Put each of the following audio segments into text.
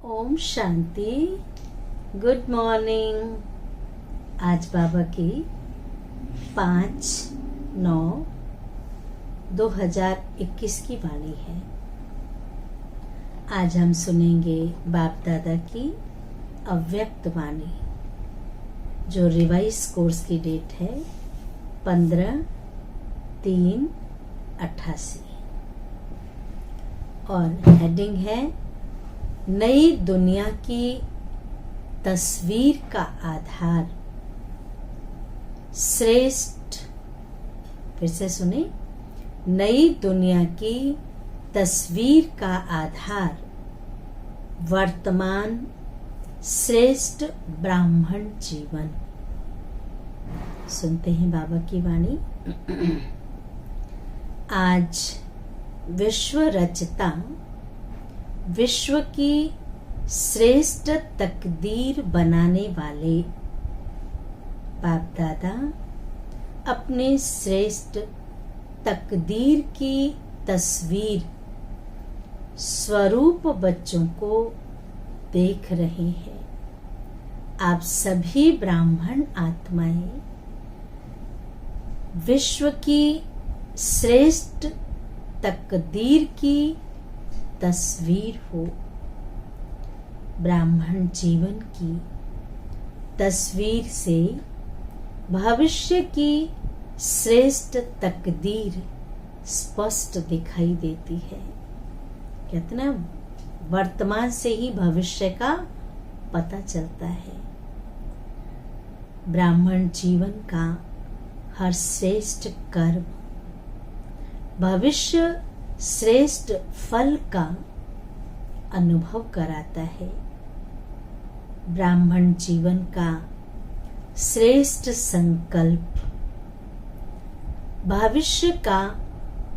Om Shanti. Good morning. आज बाबा की 5/9/2021 की वाणी है। आज हम सुनेंगे बाप दादा की अव्यक्त वाणी, जो रिवाइज कोर्स की डेट है 15/3/88 और हेडिंग है नई दुनिया की तस्वीर का आधार श्रेष्ठ। फिर से सुने, नई दुनिया की तस्वीर का आधार वर्तमान श्रेष्ठ ब्राह्मण जीवन। सुनते हैं बाबा की वाणी। आज विश्व रचता विश्व की श्रेष्ठ तकदीर बनाने वाले बाप दादा अपने श्रेष्ठ तकदीर की तस्वीर स्वरूप बच्चों को देख रहे हैं। आप सभी ब्राह्मण आत्माएं विश्व की श्रेष्ठ तकदीर की तस्वीर हो। ब्राह्मण जीवन की तस्वीर से भविष्य की श्रेष्ठ तकदीर स्पष्ट दिखाई देती है। कहते ना, वर्तमान से ही भविष्य का पता चलता है। ब्राह्मण जीवन का हर श्रेष्ठ कर्म भविष्य श्रेष्ठ फल का अनुभव कराता है। ब्राह्मण जीवन का श्रेष्ठ संकल्प भविष्य का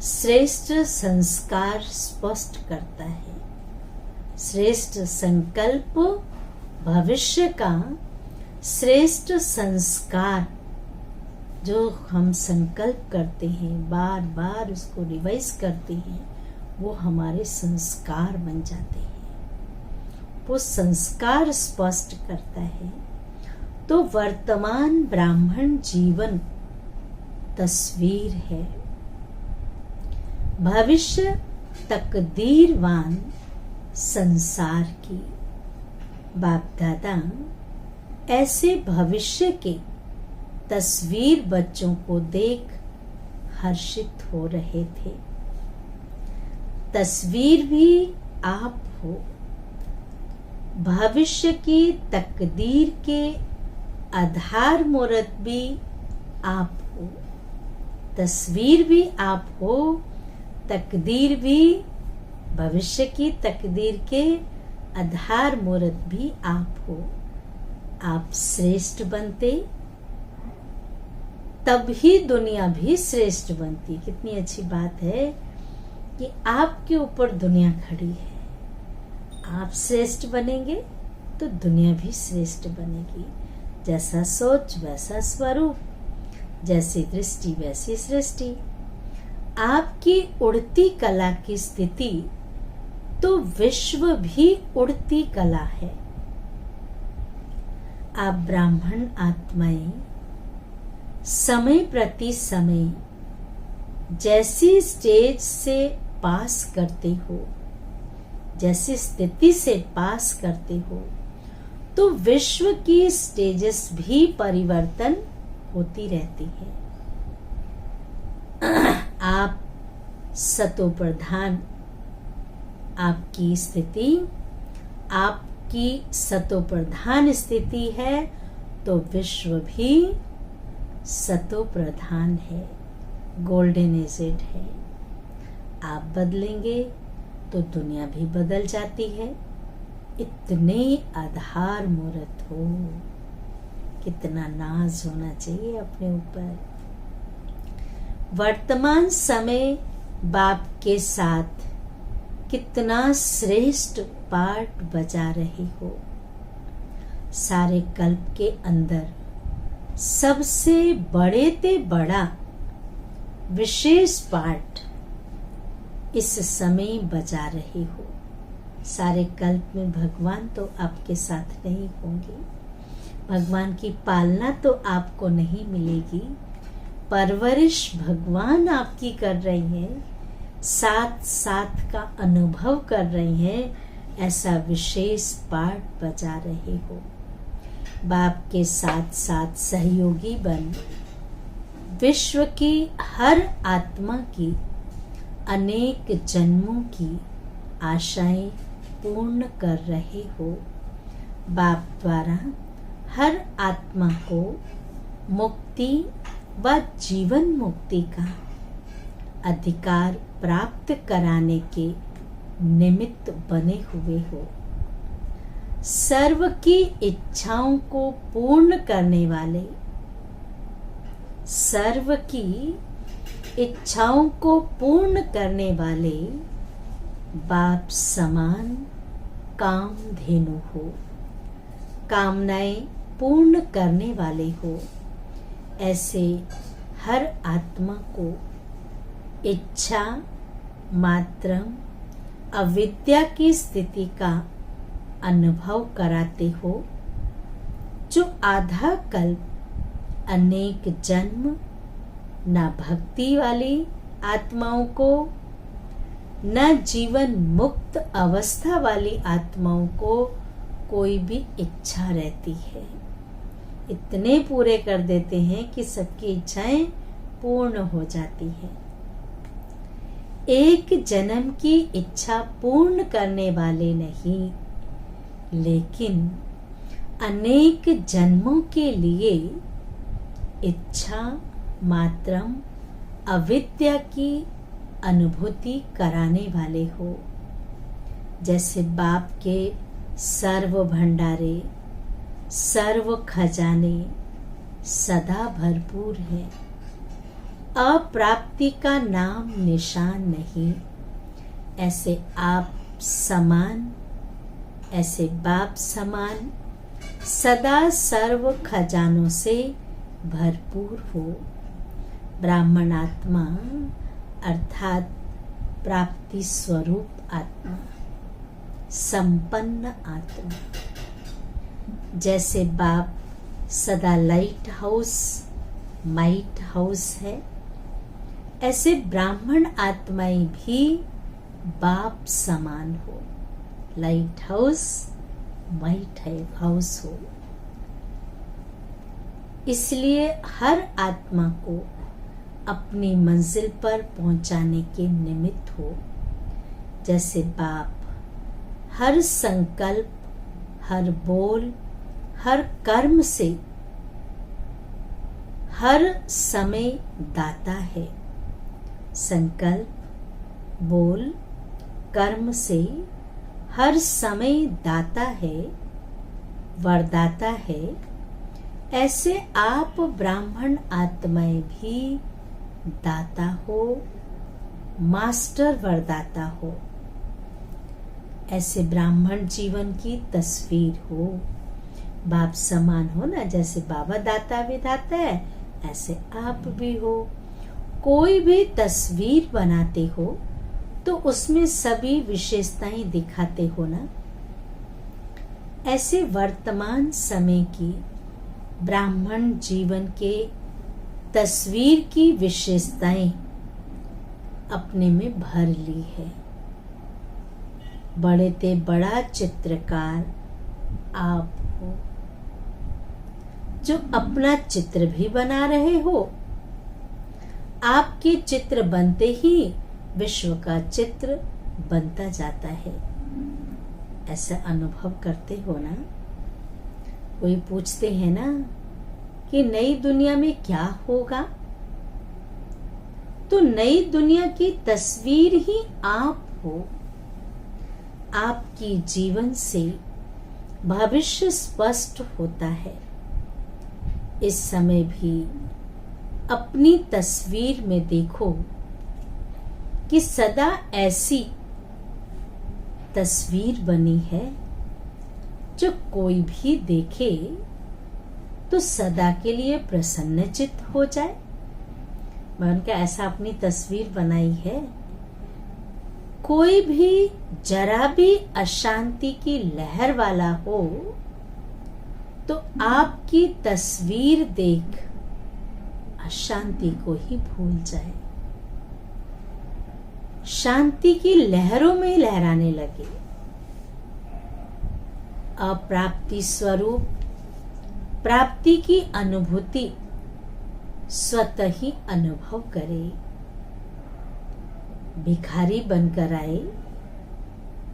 श्रेष्ठ संस्कार स्पष्ट करता है। श्रेष्ठ संकल्प भविष्य का श्रेष्ठ संस्कार, जो हम संकल्प करते हैं, बार बार उसको रिवाइज करते हैं, वो हमारे संस्कार बन जाते हैं। वो संस्कार स्पष्ट करता है। तो वर्तमान ब्राह्मण जीवन तस्वीर है। भविष्य तकदीरवान संसार की। बाप दादा ऐसे भविष्य के तस्वीर बच्चों को देख हर्षित हो रहे थे। तस्वीर भी आप हो। भविष्य की तकदीर के आधार मूर्त भी आप हो। तस्वीर भी आप हो, तकदीर भी, भविष्य की तकदीर के आधार मूर्त भी आप हो। आप श्रेष्ठ बनते तब ही दुनिया भी श्रेष्ठ बनती। कितनी अच्छी बात है कि आपके ऊपर दुनिया खड़ी है। आप श्रेष्ठ बनेंगे तो दुनिया भी श्रेष्ठ बनेगी। जैसा सोच वैसा स्वरूप, जैसी दृष्टि वैसी सृष्टि। आपकी उड़ती कला की स्थिति तो विश्व भी उड़ती कला है। आप ब्राह्मण आत्माएं समय प्रति समय जैसी स्टेज से पास करते हो, जैसी स्थिति से पास करते हो, तो विश्व की स्टेजेस भी परिवर्तन होती रहती है। आप सतो प्रधान, आपकी स्थिति, आपकी सतो प्रधान स्थिति है, तो विश्व भी सतो प्रधान है, गोल्डन एजेड है। आप बदलेंगे तो दुनिया भी बदल जाती है। इतने आधार मूर्त हो। कितना नाज होना चाहिए अपने ऊपर। वर्तमान समय बाप के साथ कितना श्रेष्ठ पार्ट बजा रहे हो। सारे कल्प के अंदर सबसे बड़े ते बड़ा विशेष पार्ट इस समय बजा रहे हो। सारे कल्प में भगवान तो आपके साथ नहीं होंगे, भगवान की पालना तो आपको नहीं मिलेगी, परवरिश भगवान आपकी कर रही है, साथ साथ का अनुभव कर रही है, ऐसा विशेष पाठ बजा रहे हो। बाप के साथ साथ सहयोगी बन विश्व की हर आत्मा की अनेक जन्मों की आशाएं पूर्ण कर रहे हो। बाप द्वारा हर आत्मा को मुक्ति व जीवन मुक्ति का अधिकार प्राप्त कराने के निमित्त बने हुए हो। सर्व की इच्छाओं को पूर्ण करने वाले, सर्व की इच्छाओं को पूर्ण करने वाले बाप समान कामधेनु हो, कामनाएं पूर्ण करने वाले हो। ऐसे हर आत्मा को इच्छा मात्र अविद्या की स्थिति का अनुभव कराते हो, जो आधा कल्प अनेक जन्म न भक्ति वाली आत्माओं को, न जीवन मुक्त अवस्था वाली आत्माओं को कोई भी इच्छा रहती है। इतने पूरे कर देते हैं कि सबकी इच्छाएं पूर्ण हो जाती हैं। एक जन्म की इच्छा पूर्ण करने वाले नहीं, लेकिन अनेक जन्मों के लिए इच्छा मात्रम अविद्या की अनुभूति कराने वाले हो। जैसे बाप के सर्व भंडारे, सर्व खजाने सदा भरपूर है, अप्राप्ति का नाम निशान नहीं। ऐसे आप समान, ऐसे बाप समान सदा सर्व खजानों से भरपूर हो। ब्राह्मण आत्मा अर्थात प्राप्ति स्वरूप आत्मा, संपन्न आत्मा। जैसे बाप सदा लाइट हाउस, माइट हाउस है, ऐसे ब्राह्मण आत्माएं भी बाप समान हो, लाइट हाउस, माइट हाउस हो। इसलिए हर आत्मा को अपनी मंजिल पर पहुंचाने के निमित्त हो। जैसे बाप हर संकल्प, हर बोल, हर कर्म से हर समय दाता है। संकल्प, बोल, कर्म से हर समय दाता है, वरदाता है। ऐसे आप ब्राह्मण आत्माएं भी दाता हो, मास्टर वरदाता हो। ऐसे ब्राह्मण जीवन की तस्वीर हो, बाप समान हो ना। जैसे बाबा दाता विधाता है, ऐसे आप भी हो। कोई भी तस्वीर बनाते हो तो उसमें सभी विशेषताएं दिखाते हो ना। ऐसे वर्तमान समय की ब्राह्मण जीवन के तस्वीर की विशेषताएं अपने में भर ली है। बड़े ते बड़ा चित्रकार आप हो, जो अपना चित्र भी बना रहे हो। आपके चित्र बनते ही विश्व का चित्र बनता जाता है। ऐसा अनुभव करते हो ना। कोई पूछते हैं ना कि नई दुनिया में क्या होगा, तो नई दुनिया की तस्वीर ही आप हो। आपकी जीवन से भविष्य स्पष्ट होता है। इस समय भी अपनी तस्वीर में देखो कि सदा ऐसी तस्वीर बनी है जो कोई भी देखे तो सदा के लिए प्रसन्नचित्त हो जाए। मैं उनका ऐसा अपनी तस्वीर बनाई है, कोई भी जरा भी अशांति की लहर वाला हो तो आपकी तस्वीर देख अशांति को ही भूल जाए, शांति की लहरों में लहराने लगे। अप्राप्ति स्वरूप प्राप्ति की अनुभूति स्वतः ही अनुभव करे। भिखारी बनकर आए,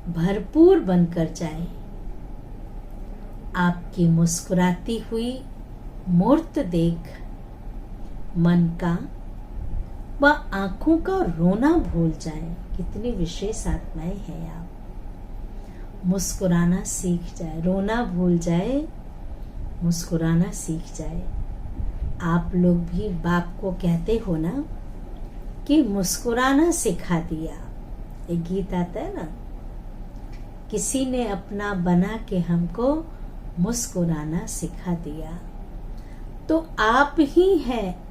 भरपूर बनकर जाए। आपकी मुस्कुराती हुई मूर्त देख मन का व आंखों का रोना भूल जाए। कितनी विशेष आत्माएं हैं आप। मुस्कुराना सीख जाए, रोना भूल जाए, मुस्कुराना सीख जाए। आप लोग भी बाप को कहते हो ना कि मुस्कुराना सिखा दिया। एक गीत आता है ना, किसी ने अपना बना के हमको मुस्कुराना सिखा दिया। तो आप ही हैं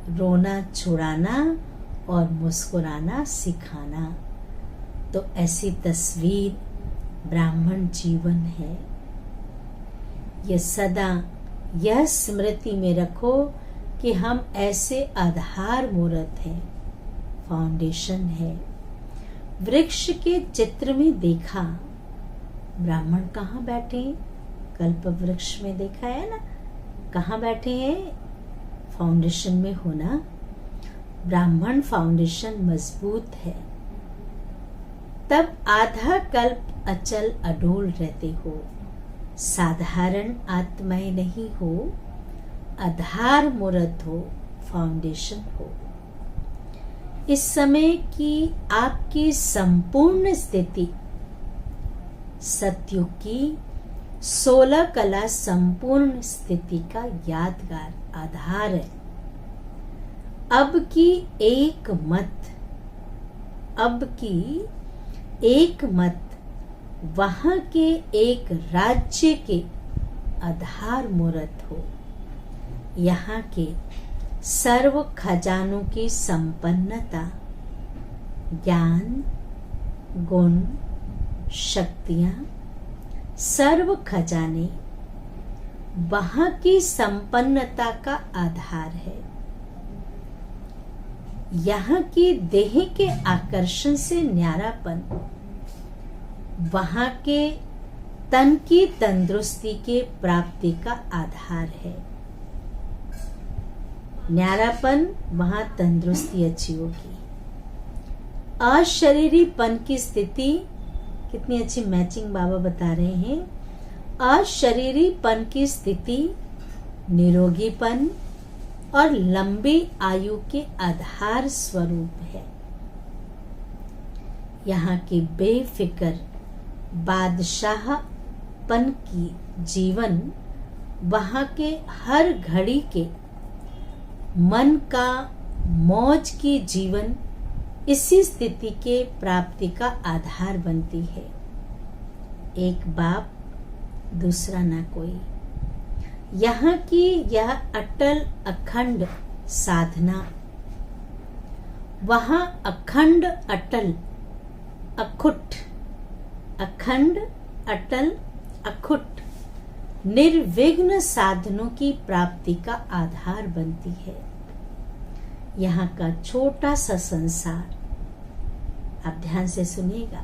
रोना छुड़ाना और मुस्कुराना सिखाना। तो ऐसी तस्वीर ब्राह्मण जीवन है। ये सदा यह स्मृति में रखो कि हम ऐसे आधार मूर्त हैं, फाउंडेशन है। वृक्ष के चित्र में देखा ब्राह्मण कहाँ बैठे, कल्प वृक्ष में देखा है ना, कहाँ बैठे हैं, फाउंडेशन में होना। ब्राह्मण फाउंडेशन मजबूत है, तब आधा कल्प अचल अडोल रहते हो। साधारण आत्माएं नहीं हो, आधार मूर्त हो, फाउंडेशन हो। इस समय की आपकी संपूर्ण स्थिति सतयुग की 16 कला संपूर्ण स्थिति का यादगार आधार है। अब की एक मत वहां के एक राज्य के आधार मूर्त हो। यहाँ के सर्व खजानों की संपन्नता, ज्ञान, गुण, शक्तियां, सर्व खजाने वहां की संपन्नता का आधार है। यहाँ की देह के आकर्षण से न्यारापन वहां के तन की तंदुरुस्ती के प्राप्ति का आधार है। न्यारापन वहां तंदुरुस्ती अच्छी होगी। अशरीरीपन की स्थिति, कितनी अच्छी मैचिंग बाबा बता रहे हैं। अशरीरीपन की स्थिति निरोगीपन और लंबी आयु के आधार स्वरूप है। यहाँ की बेफिक्र बादशाहपन की जीवन वहाँ के हर घड़ी के मन का मौज की जीवन इसी स्थिति के प्राप्ति का आधार बनती है। एक बाप दूसरा ना कोई। यहाँ की यह अटल अखंड साधना वहाँ अखंड अटल अखुट, अखंड अटल अखुट निर्विघ्न साधनों की प्राप्ति का आधार बनती है। यहाँ का छोटा सा संसार, आप ध्यान से सुनिएगा,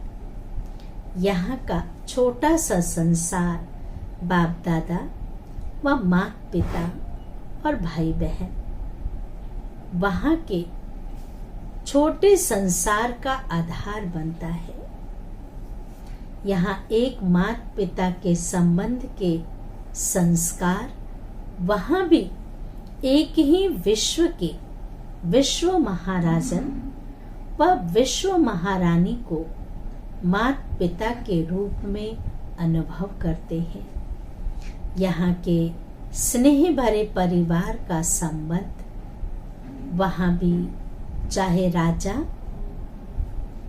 यहाँ का छोटा सा संसार बाप दादा व माता पिता और भाई बहन वहाँ के छोटे संसार का आधार बनता है। यहाँ एक माता पिता के संबंध के संस्कार वहाँ भी एक ही विश्व के विश्व महाराजन व विश्व महारानी को माता पिता के रूप में अनुभव करते हैं। यहाँ के स्नेह भरे परिवार का संबंध वहाँ भी चाहे राजा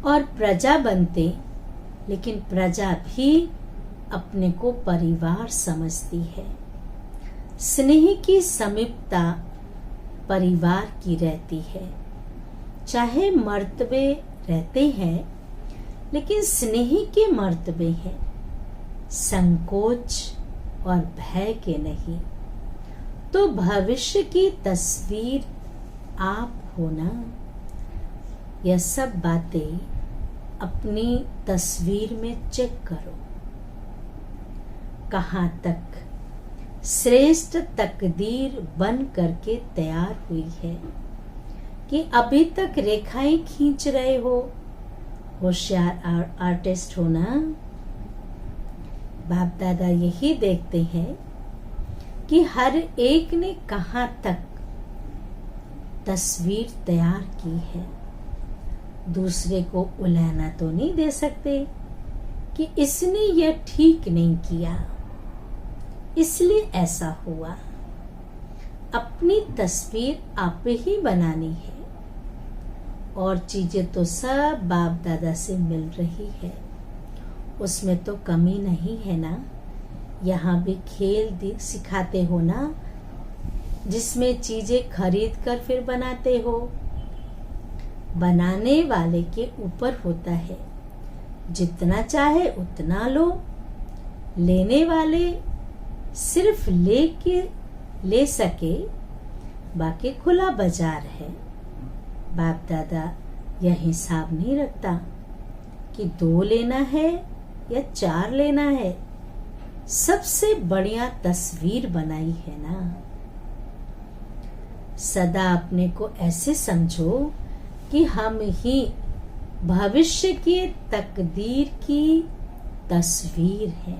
और प्रजा बनते, लेकिन प्रजा भी अपने को परिवार समझती है। स्नेह की समीपता परिवार की रहती है। चाहे मर्तबे रहते हैं, लेकिन स्नेह के मर्तबे हैं, संकोच और भय के नहीं। तो भविष्य की तस्वीर आप हो ना। यह सब बातें अपनी तस्वीर में चेक करो। कहाँ तक श्रेष्ठ तकदीर बन करके तैयार हुई है कि अभी तक रेखाएं खींच रहे हो। होशियार आर्टिस्ट हो ना। बाप दादा यही देखते हैं कि हर एक ने कहाँ तक तस्वीर तैयार की है। दूसरे को उलाहना तो नहीं दे सकते कि इसने यह ठीक नहीं किया, इसलिए ऐसा हुआ। अपनी तस्वीर आप ही बनानी है और चीजें तो सब बाप दादा से मिल रही है, उसमें तो कमी नहीं है ना। यहाँ भी खेल सिखाते हो ना, जिसमें चीजें खरीद कर फिर बनाते हो। बनाने वाले के ऊपर होता है, जितना चाहे उतना लो। लेने वाले सिर्फ ले सके, बाकी खुला बाजार है। बाप दादा यह हिसाब नहीं रखता कि 2 लेना है या 4 लेना है। सबसे बढ़िया तस्वीर बनाई है ना। सदा अपने को ऐसे समझो कि हम ही भविष्य की तकदीर की तस्वीर है।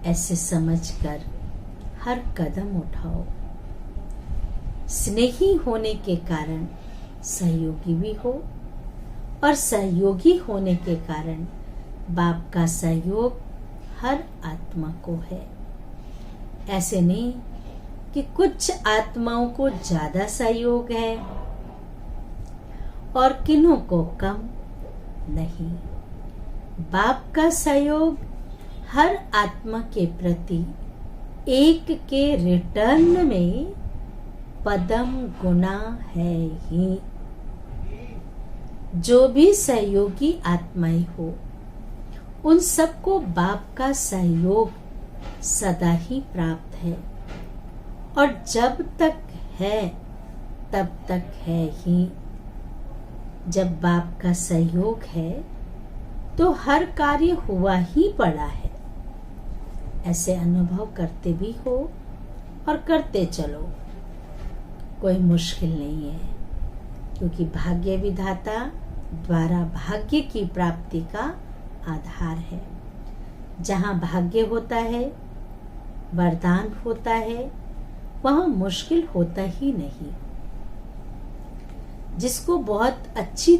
ऐसे समझकर हर कदम उठाओ। स्नेही होने के कारण सहयोगी भी हो, और सहयोगी होने के कारण बाप का सहयोग हर आत्मा को है। ऐसे नहीं कि कुछ आत्माओं को ज्यादा सहयोग है और किन्हों को कम नहीं। बाप का सहयोग हर आत्मा के प्रति एक के रिटर्न में पदम गुना है ही। जो भी सहयोगी आत्माएं हो, उन सबको बाप का सहयोग सदा ही प्राप्त है, और जब तक है तब तक है ही। जब बाप का सहयोग है तो हर कार्य हुआ ही पड़ा है। ऐसे अनुभव करते भी हो और करते चलो, कोई मुश्किल नहीं है, क्योंकि भाग्य विधाता द्वारा भाग्य की प्राप्ति का आधार है। जहाँ भाग्य होता है, वरदान होता है, वहाँ मुश्किल होता ही नहीं। जिसकी बहुत अच्छी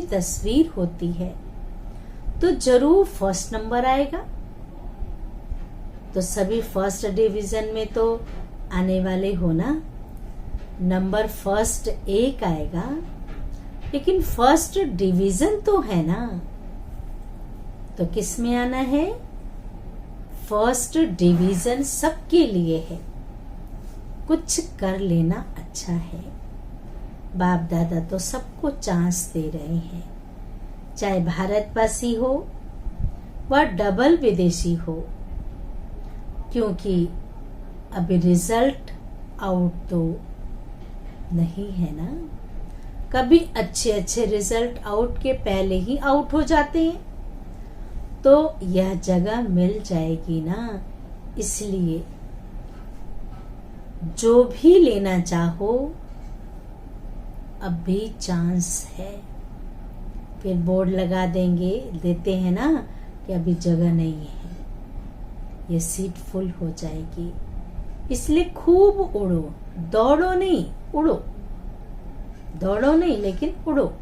तस्वीर होती है, तो जरूर फर्स्ट नंबर आएगा। तो सभी फर्स्ट डिवीजन में तो आने वाले हो ना। नंबर फर्स्ट 1 आएगा, लेकिन फर्स्ट डिवीजन तो है ना। तो किस में आना है? फर्स्ट डिवीजन सबके लिए है। कुछ कर लेना अच्छा है। बाप दादा तो सबको चांस दे रहे हैं, चाहे भारतवासी हो व डबल विदेशी हो, क्योंकि अभी रिजल्ट आउट तो नहीं है ना। कभी अच्छे रिजल्ट आउट के पहले ही आउट हो जाते हैं, तो यह जगह मिल जाएगी ना। इसलिए जो भी लेना चाहो, अभी चांस है। फिर बोर्ड लगा देते हैं ना कि अभी जगह नहीं है, ये सीट फुल हो जाएगी। इसलिए खूब उड़ो, दौड़ो नहीं, उड़ो। दौड़ो नहीं, लेकिन उड़ो।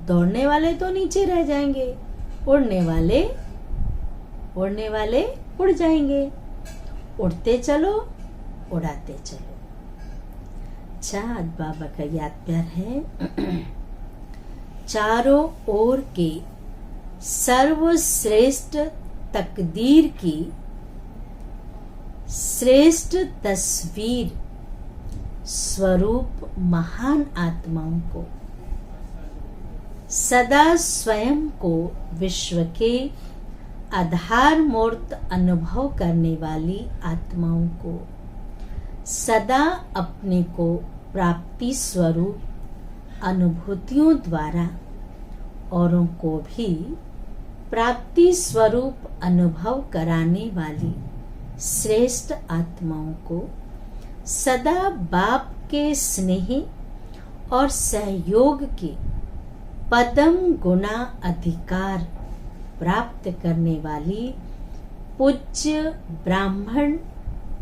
दौड़ने वाले तो नीचे रह जाएंगे, उड़ने वाले उड़ जाएंगे। उड़ते चलो, उड़ाते चलो। चाँद बाबा का याद प्यार है। चारों ओर के सर्वश्रेष्ठ तकदीर की श्रेष्ठ तस्वीर स्वरूप महान आत्माओं को, सदा स्वयं को विश्व के आधार मूर्त अनुभव करने वाली आत्माओं को, सदा अपने को प्राप्ति स्वरूप अनुभूतियों द्वारा औरों को भी प्राप्ति स्वरूप अनुभव कराने वाली श्रेष्ठ आत्माओं को, सदा बाप के स्नेह और सहयोग के पदम गुना अधिकार प्राप्त करने वाली पूज्य ब्राह्मण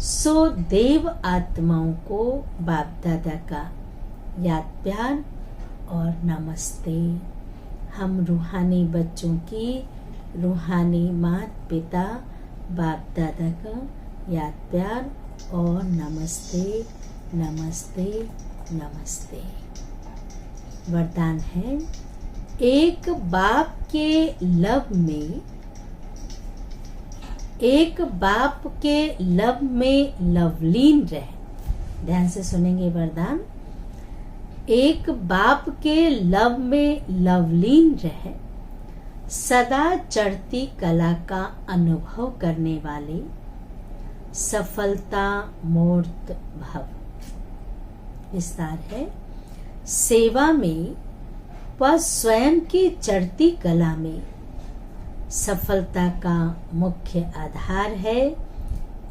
सो देव आत्माओं को बाप दादा का याद प्यार और नमस्ते। हम रूहानी बच्चों की रूहानी माता पिता बाप दादा का याद प्यार और नमस्ते नमस्ते नमस्ते। वरदान है, एक बाप के लव में लवलीन रहे। ध्यान से सुनेंगे वरदान। एक बाप के लव में लवलीन रहे, सदा चढ़ती कला का अनुभव करने वाले सफलता मूर्त भव। विस्तार है, सेवा में व स्वयं की चढ़ती कला में सफलता का मुख्य आधार है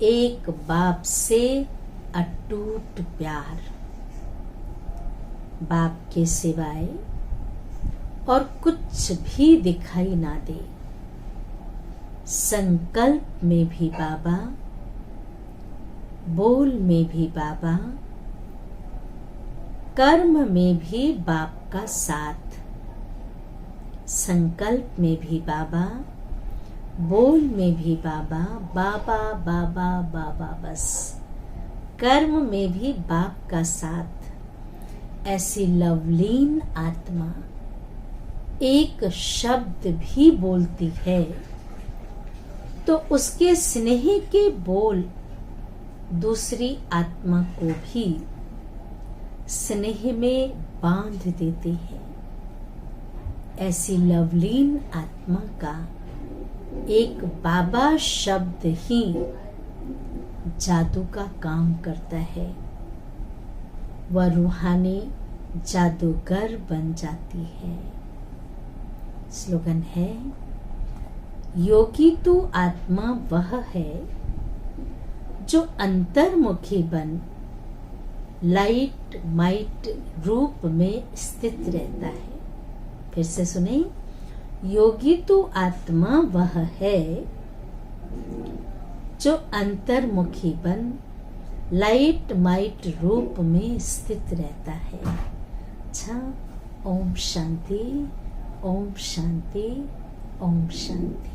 एक बाप से अटूट प्यार। बाप के सिवाय और कुछ भी दिखाई ना दे। संकल्प में भी बाबा, बोल में भी बाबा, कर्म में भी बाप का साथ। संकल्प में भी बाबा, बोल में भी बाबा, बाबा बाबा बाबा बस। कर्म में भी बाप का साथ। ऐसी लवलीन आत्मा एक शब्द भी बोलती है तो उसके स्नेह के बोल दूसरी आत्मा को भी स्नेह में बांध देते हैं। ऐसी लवलीन आत्मा का एक बाबा शब्द ही जादू का काम करता है। वह रूहानी जादूगर बन जाती है। स्लोगन है, योगी तू आत्मा वह है जो अंतर्मुखी बन लाइट माइट रूप में स्थित रहता है। फिर से सुने, योगी तू आत्मा वह है जो अंतर्मुखी बन लाइट माइट रूप में स्थित रहता है। अच्छा, ओम शांति, ओम शांति, ओम शांति।